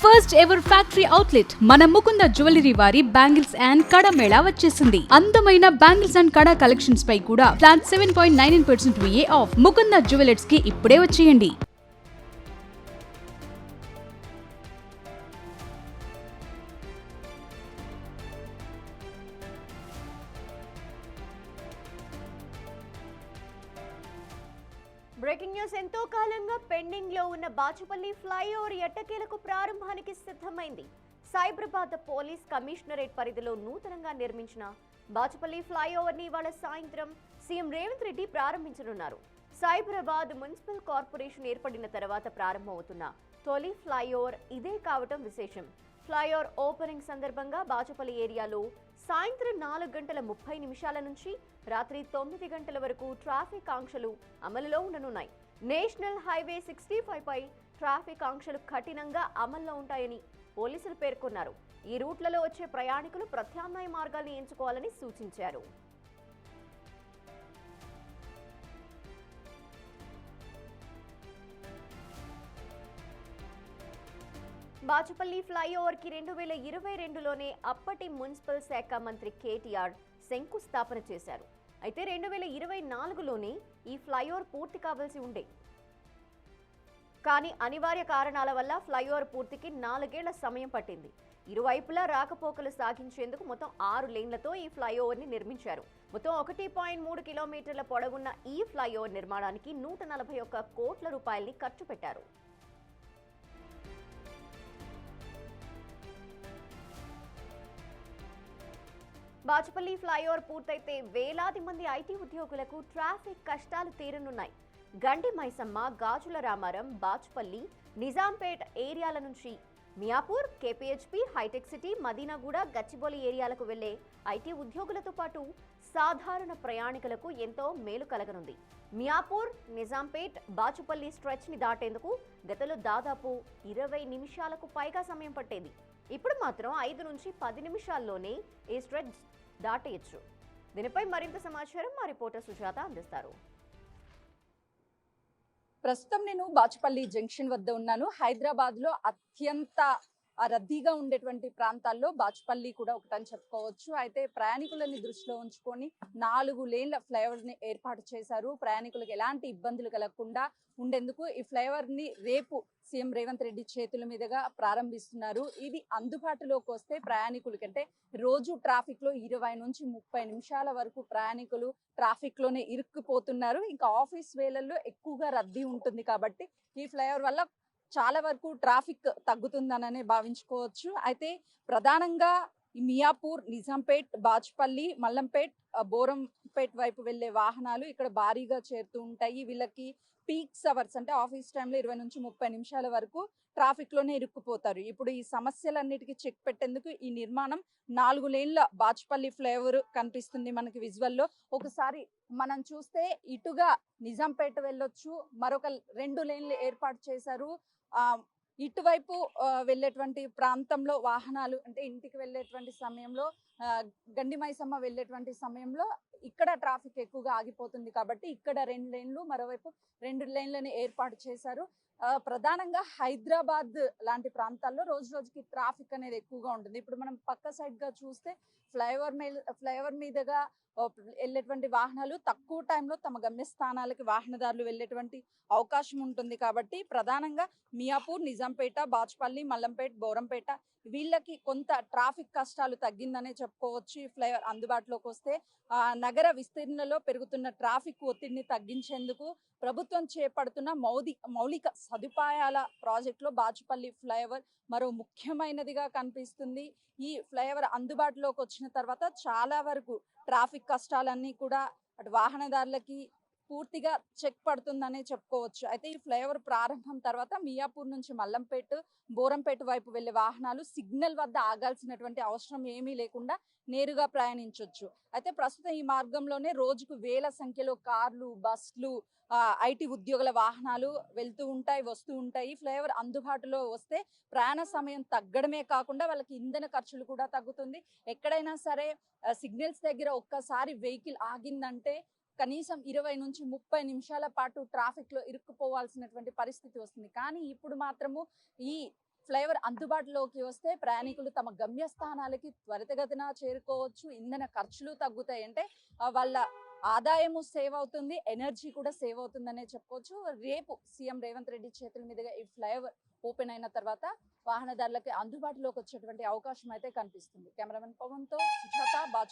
First ever factory outlet మన Mukunda jewellery వారి bangles and కడా మేళా వచ్చేసింది. అందమైన బ్యాంగిల్స్ అండ్ కడా కలెక్షన్స్ పై కూడా flat 7.99% VA of. Mukunda jewellers కి ఇప్పుడే వచ్చేయండి. Breaking news. ఎంతో కాలంగా పెండింగ్ లో ఉన్న బాచుపల్లి ఫ్లైఓవర్ ఎట్టకేలకు ప్రారంభానికి సిద్ధమైంది. సైబరాబాద్ పోలీస్ కమిషనరేట్ పరిధిలో నూతనంగా నిర్మించిన బాచుపల్లి ఫ్లైఓవర్ ని ఇవాళ సాయంత్రం సీఎం రేవంత్ రెడ్డి ప్రారంభించనున్నారు. సైబరాబాద్ మున్సిపల్ కార్పొరేషన్ ఏర్పడిన తర్వాత ప్రారంభమవుతున్న తొలి ఫ్లైఓవర్ ఇదే కావటం విశేషం. ఫ్లైఓవర్ ఓపెనింగ్ సందర్భంగా బాచుపల్లి ఏరియాలో సాయంత్రం 4:30 నుంచి రాత్రి 9 గంటల వరకు ట్రాఫిక్ ఆంక్షలు అమలులో ఉండనున్నాయి. నేషనల్ హైవే 65 పై ట్రాఫిక్ ఆంక్షలు కఠినంగా అమల్లో ఉంటాయని పోలీసులు పేర్కొన్నారు. ఈ రూట్లలో వచ్చే ప్రయాణికులు ప్రత్యామ్నాయ మార్గాల్ని ఎంచుకోవాలని సూచించారు. బాచుపల్లి ఫ్లైఓవర్ కి 2022లోనే అప్పటి మున్సిపల్ శాఖ మంత్రి కేటీఆర్ శంకుస్థాపన చేశారు. అయితే 2024లోనే ఈ ఫ్లైఓవర్ పూర్తి కావాల్సి ఉండే, కానీ అనివార్య కారణాల వల్ల ఫ్లైఓవర్ పూర్తికి 4 ఏళ్ల సమయం పట్టింది. ఇరువైపులా రాకపోకలు సాగించేందుకు మొత్తం 6 లేన్లతో ఈ ఫ్లైఓవర్ ని నిర్మించారు. మొత్తం 1.3 కిలోమీటర్ల పొడవున్న ఈ ఫ్లైఓవర్ నిర్మాణానికి 141 కోట్ల రూపాయల్ని ఖర్చు పెట్టారు. బాచుపల్లి ఫ్లైఓవర్ పూర్తయితే వేలాది మంది ఐటీ ఉద్యోగులకు ట్రాఫిక్ కష్టాలు తీరనున్నాయి. గండి మైసమ్మ, గాజుల రామారం, బాచుపల్లి, నిజాంపేట్ ఏరియాల నుంచి మియాపూర్, కేపీహెచ్పీ, హైటెక్ సిటీ, మదీనాగూడ, గచ్చిబౌలి ఏరియాలకు వెళ్లే ఐటీ ఉద్యోగులతో పాటు సాధారణ ప్రయాణికులకు ఎంతో మేలు కలగనుంది. మియాపూర్, నిజాంపేట్, బాచుపల్లి స్ట్రెచ్ ని దాటేందుకు గతంలో దాదాపు 20 నిమిషాలకు పైగా సమయం పట్టేది. ఇప్పుడు మాత్రం 5 నుంచి 10 నిమిషాల్లోనే ఈ స్ట్రెచ్ దాటేయచ్చు. దీనిపై మరింత సమాచారం మా రిపోర్టర్ సుజాత అందిస్తారు. ప్రస్తుతం నేను బాచుపల్లి జంక్షన్ వద్ద ఉన్నాను. హైదరాబాద్ లో అత్యంత రద్దీగా ఉండేటువంటి ప్రాంతాల్లో బాచుపల్లి కూడా ఒకటని చెప్పుకోవచ్చు. అయితే ప్రయాణికులని దృష్టిలో ఉంచుకొని 4 లేన్ల ఫ్లైఓవర్ ని ఏర్పాటు చేశారు. ప్రయాణికులకు ఎలాంటి ఇబ్బందులు కలగకుండా ఉండేందుకు ఈ ఫ్లైఓవర్ ని రేపు సీఎం రేవంత్ రెడ్డి చేతుల మీదుగా ప్రారంభిస్తున్నారు. ఇది అందుబాటులోకి వస్తే ప్రయాణికులకి, అంటే రోజు ట్రాఫిక్ లో 20 నుంచి 30 నిమిషాల వరకు ప్రయాణికులు ట్రాఫిక్ లోనే ఇరుక్కుపోతున్నారు. ఇంకా ఆఫీస్ వేళల్లో ఎక్కువగా రద్దీ ఉంటుంది కాబట్టి ఈ ఫ్లైఓవర్ వల్ల చాలా వరకు ట్రాఫిక్ తగ్గుతుందననే భావించుకోవచ్చు. అయితే ప్రధానంగా మియాపూర్, నిజాంపేట్, బాచుపల్లి, మల్లంపేట్, బోరంపేట్ వైపు వెళ్లే వాహనాలు ఇక్కడ భారీగా చేరుతూ ఉంటాయి. వీళ్ళకి పీక్స్ అవర్స్, అంటే ఆఫీస్ టైంలో 20 నుంచి 30 నిమిషాల వరకు ట్రాఫిక్ లోనే ఇరుక్కుపోతారు. ఇప్పుడు ఈ సమస్యలన్నిటికీ చెక్ పెట్టేందుకు ఈ నిర్మాణం 4 లేన్ల బాచుపల్లి ఫ్లైఓవర్ కనిపిస్తుంది మనకి విజువల్లో. ఒకసారి మనం చూస్తే ఇటుగా నిజాంపేట వెళ్ళొచ్చు, మరొక 2 లేన్లు ఏర్పాటు చేశారు. ఇటువైపు వెళ్ళేటువంటి ప్రాంతంలో వాహనాలు, అంటే ఇంటికి వెళ్ళేటువంటి సమయంలో, గండి మైసమ్మ వెళ్ళేటువంటి సమయంలో ఇక్కడ ట్రాఫిక్ ఎక్కువగా ఆగిపోతుంది కాబట్టి ఇక్కడ 2 లేన్లు, మరోవైపు 2 లేన్లని ఏర్పాటు చేశారు. ప్రధానంగా హైదరాబాద్ లాంటి ప్రాంతాల్లో రోజు రోజుకి ట్రాఫిక్ అనేది ఎక్కువగా ఉంటుంది. ఇప్పుడు మనం పక్క సైడ్ గా చూస్తే ఫ్లైఓవర్ మీదుగా వెళ్ళేటువంటి వాహనాలు తక్కువ టైంలో తమ గమ్యస్థానాలకి వాహనదారులు వెళ్ళేటువంటి అవకాశం ఉంటుంది కాబట్టి ప్రధానంగా మియాపూర్, నిజాంపేట, బాచుపల్లి, మల్లంపేట్, బోరంపేట వీళ్ళకి కొంత ట్రాఫిక్ కష్టాలు తగ్గిందనే చెప్పుకోవచ్చు. ఈ ఫ్లైఓవర్ అందుబాటులోకి వస్తే నగర విస్తీర్ణలో పెరుగుతున్న ట్రాఫిక్ ఒత్తిడిని తగ్గించేందుకు ప్రభుత్వం చేపడుతున్న మౌలిక సదుపాయాల ప్రాజెక్టులో బాచుపల్లి ఫ్లైఓవర్ మరో ముఖ్యమైనదిగా కనిపిస్తుంది. ఈ ఫ్లైఓవర్ అందుబాటులోకి వచ్చిన తర్వాత చాలా వరకు ట్రాఫిక్ కష్టాలన్నీ కూడా అటు వాహనదారులకి పూర్తిగా చెక్ పడుతుందనే చెప్పుకోవచ్చు. అయితే ఈ ఫ్లైఓవర్ ప్రారంభం తర్వాత మియాపూర్ నుంచి మల్లంపేట్, బోరంపేట వైపు వెళ్లే వాహనాలు సిగ్నల్ వద్ద ఆగాల్సినటువంటి అవసరం ఏమీ లేకుండా నేరుగా ప్రయాణించవచ్చు. అయితే ప్రస్తుతం ఈ మార్గంలోనే రోజుకు వేల సంఖ్యలో కార్లు, బస్లు, ఐటీ ఉద్యోగుల వాహనాలు వెళ్తూ ఉంటాయి, వస్తూ ఉంటాయి. ఫ్లైఓవర్ అందుబాటులో వస్తే ప్రయాణ సమయం తగ్గడమే కాకుండా వాళ్ళకి ఇంధన ఖర్చులు కూడా తగ్గుతుంది. ఎక్కడైనా సరే సిగ్నల్స్ దగ్గర ఒక్కసారి వెహికల్ ఆగిందంటే కనీసం 20 నుంచి 30 నిమిషాల పాటు ట్రాఫిక్ లో ఇరుక్కుపోవాల్సినటువంటి పరిస్థితి వస్తుంది. కానీ ఇప్పుడు మాత్రము ఈ ఫ్లైఓవర్ అందుబాటులోకి వస్తే ప్రయాణికులు తమ గమ్యస్థానాలకి త్వరితగతిన చేరుకోవచ్చు, ఇంధన ఖర్చులు తగ్గుతాయి. అంటే వాళ్ళ ఆదాయము సేవ్ అవుతుంది, ఎనర్జీ కూడా సేవ్ అవుతుందనే చెప్పుకోవచ్చు. రేపు సీఎం రేవంత్ రెడ్డి చేతుల మీదుగా ఈ ఫ్లైఓవర్ ఓపెన్ అయిన తర్వాత వాహనదారులకి అందుబాటులోకి వచ్చేటువంటి అవకాశం అయితే కనిపిస్తుంది. కెమెరామెన్ పవన్తో సుజాత, బాచ్.